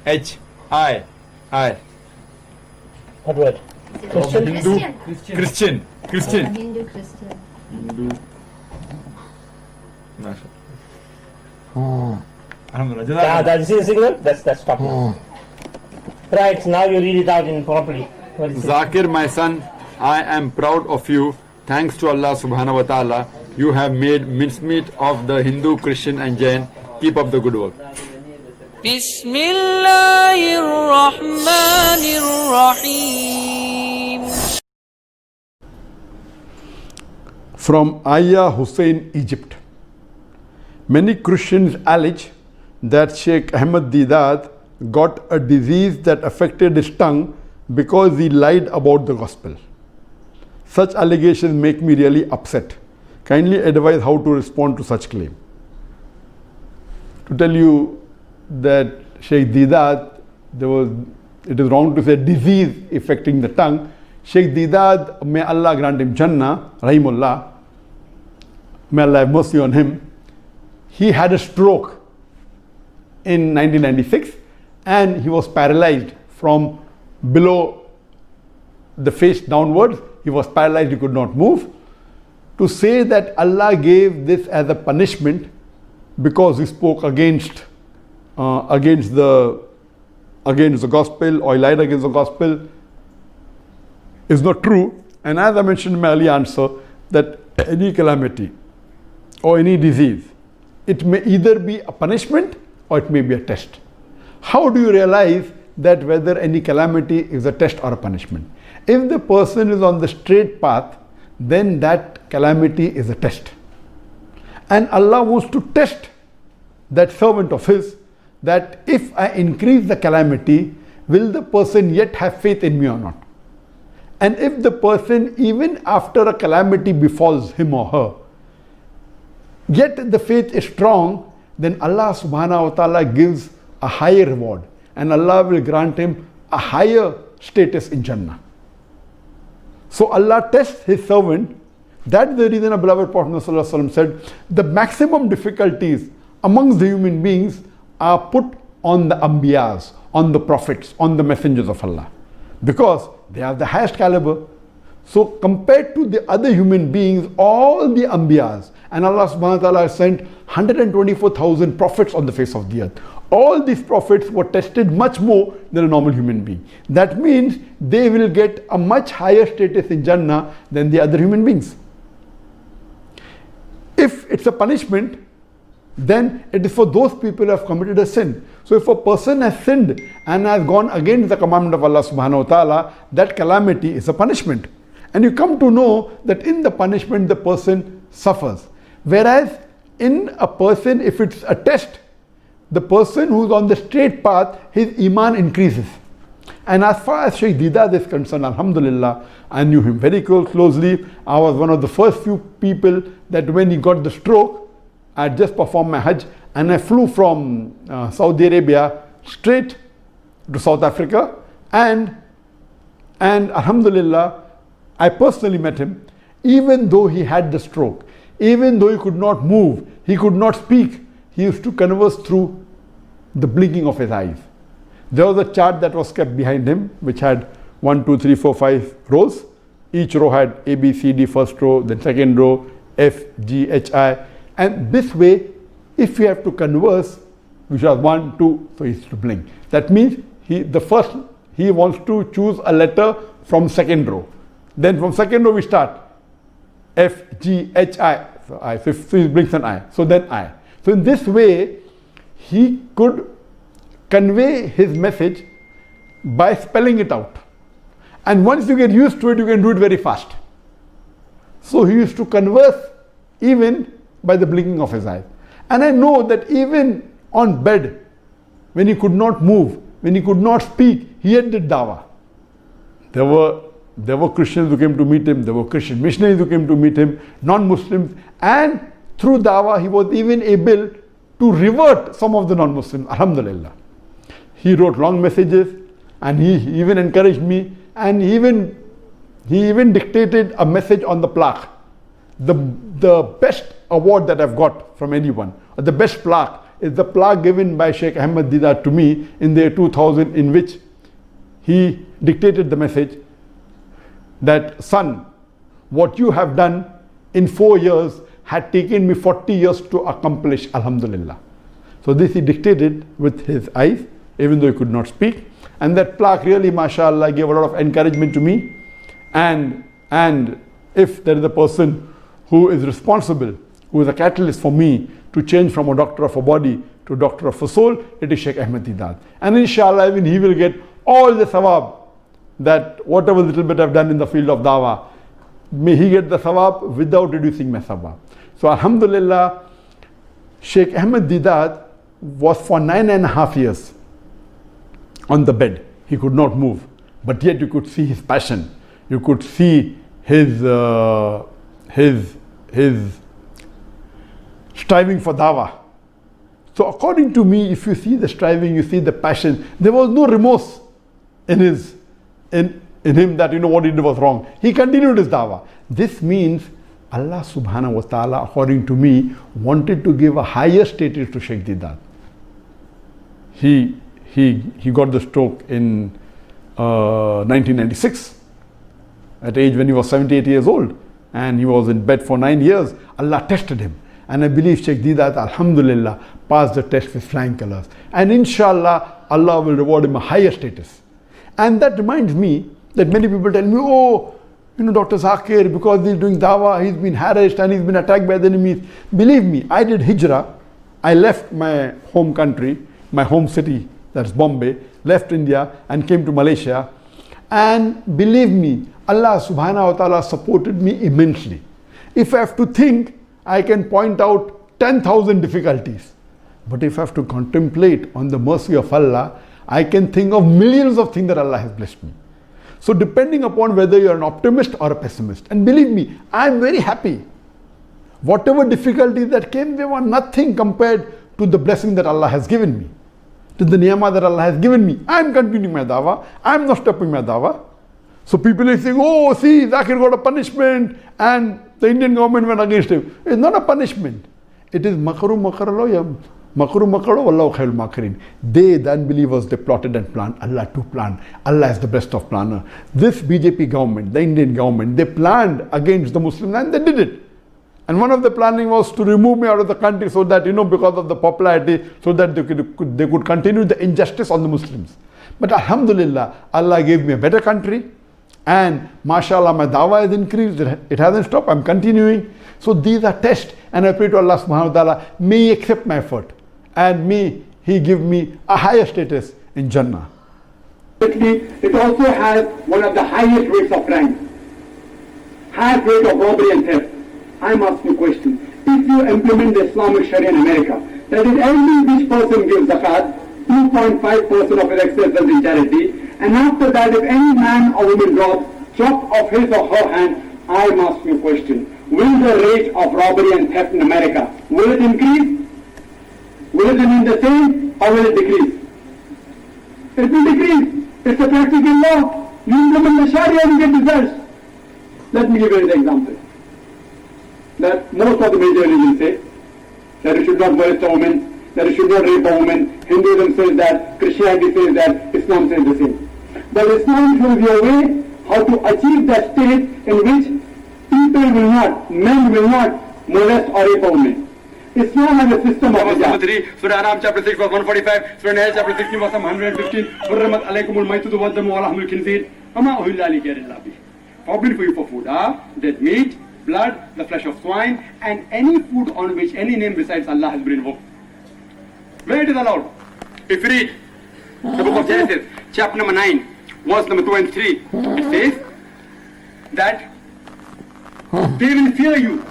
H-I-I. What word? Christian? Hindu. Christian. Hindu Christian. Hindu. Alhamdulillah. That's the signal? That's stopping. Right, now you read it out in properly. What is it? Zakir, my son, I am proud of you. Thanks to Allah subhanahu wa ta'ala, you have made mincemeat of the Hindu, Christian and Jain. Keep up the good work. بسم الله الرحمن الرحيم. From Aya Hussein, Egypt. Many Christians allege that Sheikh Ahmad Deedat got a disease that affected his tongue because he lied about the gospel. Such allegations make me really upset. Kindly advise how to respond to such claim. To tell you that Sheikh Deedat, it is wrong to say disease affecting the tongue. Sheikh Deedat, may Allah grant him Jannah, Rahimullah, may Allah have mercy on him. He had a stroke in 1996 and he was paralyzed from below the face downwards. He was paralyzed, he could not move. To say that Allah gave this as a punishment because he spoke against the gospel or he lied against the gospel is not true. And as I mentioned in my earlier answer, that any calamity or any disease, it may either be a punishment or it may be a test. How do you realize that whether any calamity is a test or a punishment? If the person is on the straight path, then that calamity is a test. And Allah wants to test that servant of his, that if I increase the calamity, will the person yet have faith in me or not? And if the person, even after a calamity befalls him or her, yet the faith is strong, then Allah subhanahu wa ta'ala gives a higher reward and Allah will grant him a higher status in Jannah. So Allah tests his servant. That's the reason our beloved Prophet ﷺ said, the maximum difficulties amongst the human beings are put on the Anbiyas, on the prophets, on the messengers of Allah, because they have the highest caliber. So compared to the other human beings, all the Anbiyas, and Allah subhanahu wa ta'ala has sent 124,000 prophets on the face of the earth. All these prophets were tested much more than a normal human being. That means they will get a much higher status in Jannah than the other human beings. If it's a punishment, then it is for those people who have committed a sin. So if a person has sinned and has gone against the commandment of Allah subhanahu wa ta'ala, that calamity is a punishment. And you come to know that in the punishment the person suffers. Whereas in a person, if it's a test, the person who's on the straight path, his iman increases. And as far as Sheikh Deedat is concerned, alhamdulillah, I knew him very closely. I was one of the first few people that when he got the stroke, I had just performed my Hajj and I flew from Saudi Arabia straight to South Africa, and alhamdulillah, I personally met him. Even though he had the stroke, even though he could not move, he could not speak, he used to converse through the blinking of his eyes. There was a chart that was kept behind him which had 1, 2, 3, 4, 5 rows. Each row had A, B, C, D, first row, then second row, F, G, H, I. And this way, if you have to converse, which was 1, 2, so he used to blink. That means he wants to choose a letter from second row. Then from second row we start F, G, H, I. So I. So he blinks an I. So then I. So in this way, he could convey his message by spelling it out. And once you get used to it, you can do it very fast. So he used to converse even by the blinking of his eyes. And I know that even on bed, when he could not move, when he could not speak, he had did dawah. There were Christians who came to meet him, there were Christian missionaries who came to meet him, non-Muslims, and through dawah he was even able to revert some of the non-Muslims, alhamdulillah. He wrote long messages and he even encouraged me, and he even dictated a message on the plaque. The best award that I've got from anyone, or the best plaque, is the plaque given by Sheikh Ahmad Deedat to me in the year 2000, in which he dictated the message that, son, what you have done in 4 years had taken me 40 years to accomplish, alhamdulillah. So this he dictated with his eyes, even though he could not speak. And that plaque really, mashallah, gave a lot of encouragement to me. And if there is a person who is responsible, who is a catalyst for me to change from a doctor of a body to a doctor of a soul, it is Sheikh Ahmad Deedat. And inshallah, even he will get all the thawab, that whatever little bit I've done in the field of dawah, may he get the thawab without reducing my thawab. So alhamdulillah, Sheikh Ahmad Deedat was for 9.5 years on the bed. He could not move, but yet you could see his passion. You could see his striving for dawah. So according to me, if you see the striving, you see the passion, there was no remorse in him that, what he did was wrong. He continued his dawah. This means Allah subhanahu wa ta'ala, according to me, wanted to give a higher status to Sheikh Deedat. He got the stroke in 1996, at age when he was 78 years old, and he was in bed for 9 years. Allah tested him, and I believe Sheikh Deedat, alhamdulillah, passed the test with flying colors, and inshallah Allah will reward him a higher status. And that reminds me that many people tell me, Dr. Zakir, because he's doing dawah, he's been harassed and he's been attacked by the enemies. Believe me, I did hijrah. I left my home country, my home city, that's Bombay, left India and came to Malaysia. And believe me, Allah subhanahu wa ta'ala supported me immensely. If I have to think, I can point out 10,000 difficulties. But if I have to contemplate on the mercy of Allah, I can think of millions of things that Allah has blessed me. So depending upon whether you're an optimist or a pessimist, and believe me, I'm very happy. Whatever difficulties that came, they were nothing compared to the blessing that Allah has given me, to the ni'mah that Allah has given me. I'm continuing my dawah. I'm not stopping my dawah. So people are saying, see, Zakir got a punishment and the Indian government went against him. It's not a punishment. It is makaru makaralo. They, the unbelievers, they plotted and planned. Allah to plan. Allah is the best of planner. This BJP government, the Indian government, they planned against the Muslims and they did it. And one of the planning was to remove me out of the country so that, because of the popularity, so that they could continue the injustice on the Muslims. But alhamdulillah, Allah gave me a better country. And mashallah, my dawah has increased. It hasn't stopped. I'm continuing. So these are tests. And I pray to Allah subhanahu wa ta'ala, may He accept my effort. And may He give me a higher status in Jannah. It also has one of the highest rates of crime. Highest rate of robbery and theft. I'm asking a question. If you implement the Islamic Sharia in America, that is every rich person gives zakat, 2.5% of his excess in charity, and after that if any man or woman chop off his or her hand, I'm asking a question. Will the rate of robbery and theft in America, will it increase? Will it remain the same or will it decrease? It will decrease. It's a practical law. You implement the Sharia and you get results. Let me give you an example. That most of the major religions say that you should not molest a woman, that you should not rape a woman. Hinduism says that, Christianity says that, Islam says the same. But Islam shows you a way how to achieve that state in which people will not, men will not molest or rape a woman. Islam has a system of hijab. Surah Anam chapter 6 verse 145, Surah Naik chapter 16 verse 115, Hurrimat Alaikum al-Maitudu wa damu wa lahmul khinzir, Ama uhilla li ghayrillah bih. Forbidden for you for food dead meat, blood, the flesh of swine, and any food on which any name besides Allah has been invoked. Where it is allowed? If you read the book of Genesis, chapter number 9, verse number 2 and 3, it says that they will fear you,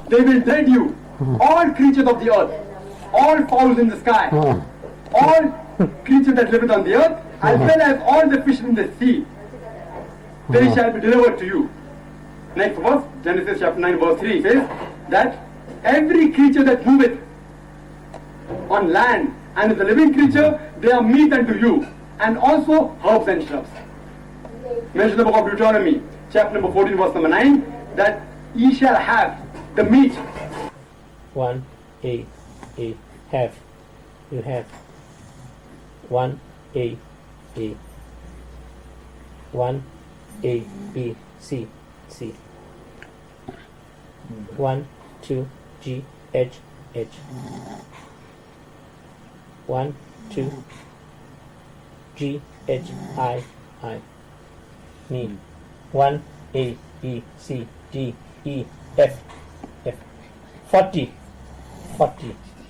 they will dread you, all creatures of the earth, all fowls in the sky, all creatures that live on the earth, as well as all the fish in the sea, they shall be delivered to you. Next verse, Genesis chapter 9 verse 3 says that every creature that moveth on land and is a living creature, they are meat unto you, and also herbs and shrubs. Mention the book of Deuteronomy, chapter number 14 verse number 9, that ye shall have the meat. 1, 8, 8, have. you have 1A, 1A, B, C, 1, 2, G, H, 1, 2, G, H, I, me, 1, A, B, C, D, E, F. 40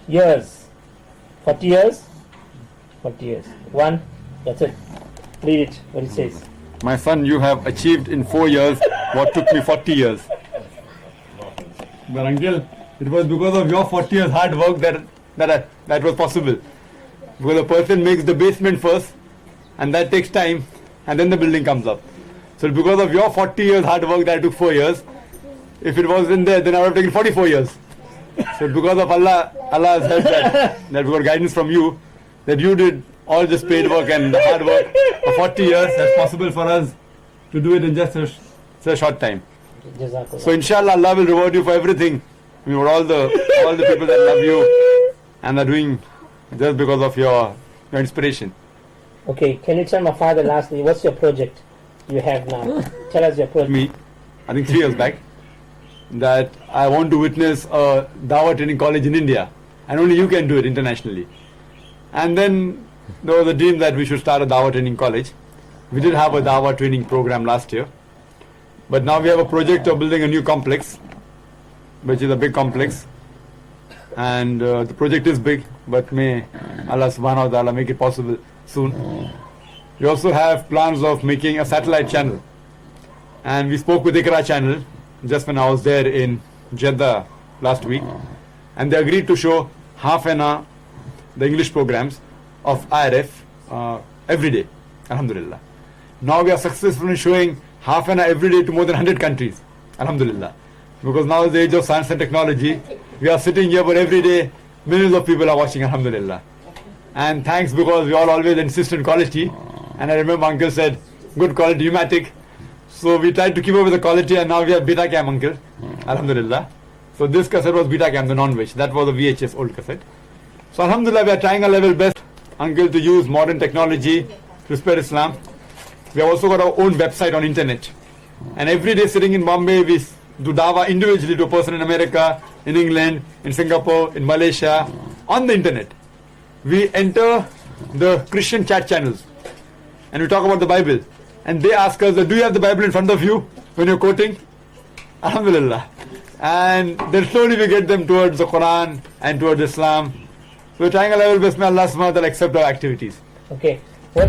years. 40 years? 40 years. 1, that's it. Read it, what it says. My son, you have achieved in 4 years what took me 40 years. But uncle, it was because of your 40 years hard work that was possible. Because a person makes the basement first, and that takes time, and then the building comes up. So because of your 40 years hard work that took 4 years, if it wasn't there, then I would have taken 44 years. So because of Allah has helped that we got guidance from you, that you did all this paid work and the hard work for 40 years, that's possible for us to do it in just a short time. Jazakallah. So inshallah, Allah will reward you for everything. I mean, for all the people that love you and are doing just because of your inspiration. Okay, can you tell my father lastly, what's your project you have now? Tell us your project. Me, I think 3 years back, that I want to witness a Dawat training college in India, and only you can do it internationally. And then there was a dream that we should start a Dawat training college. We did have a Dawat training program last year, but now we have a project of building a new complex, which is a big complex, and the project is big, but may Allah subhanahu wa ta'ala make it possible soon. We also have plans of making a satellite channel, and we spoke with Ikra channel just when I was there in Jeddah last week, and they agreed to show half an hour the English programs of IRF every day. Alhamdulillah. Now we are successful in showing half an hour every day to more than 100 countries. Alhamdulillah. Because now is the age of science and technology. We are sitting here, but every day millions of people are watching. Alhamdulillah. And thanks, because we all always insist on quality. And I remember uncle said, good quality, pneumatic. So we tried to keep up with the quality, and now we have Beta Cam, uncle. Alhamdulillah. So this cassette was Beta Cam, the non-veg. That was a VHS old cassette. So Alhamdulillah, we are trying our level best, uncle, to use modern technology to spread Islam. We have also got our own website on internet. And every day sitting in Bombay, we do dawah individually to a person in America, in England, in Singapore, in Malaysia, on the internet. We enter the Christian chat channels and we talk about the Bible. And they ask us, do you have the Bible in front of you when you're quoting? Alhamdulillah. And then slowly we get them towards the Quran and towards Islam. We're trying our level best. May Allah subhanahu wa ta'ala accept our activities. Okay. What?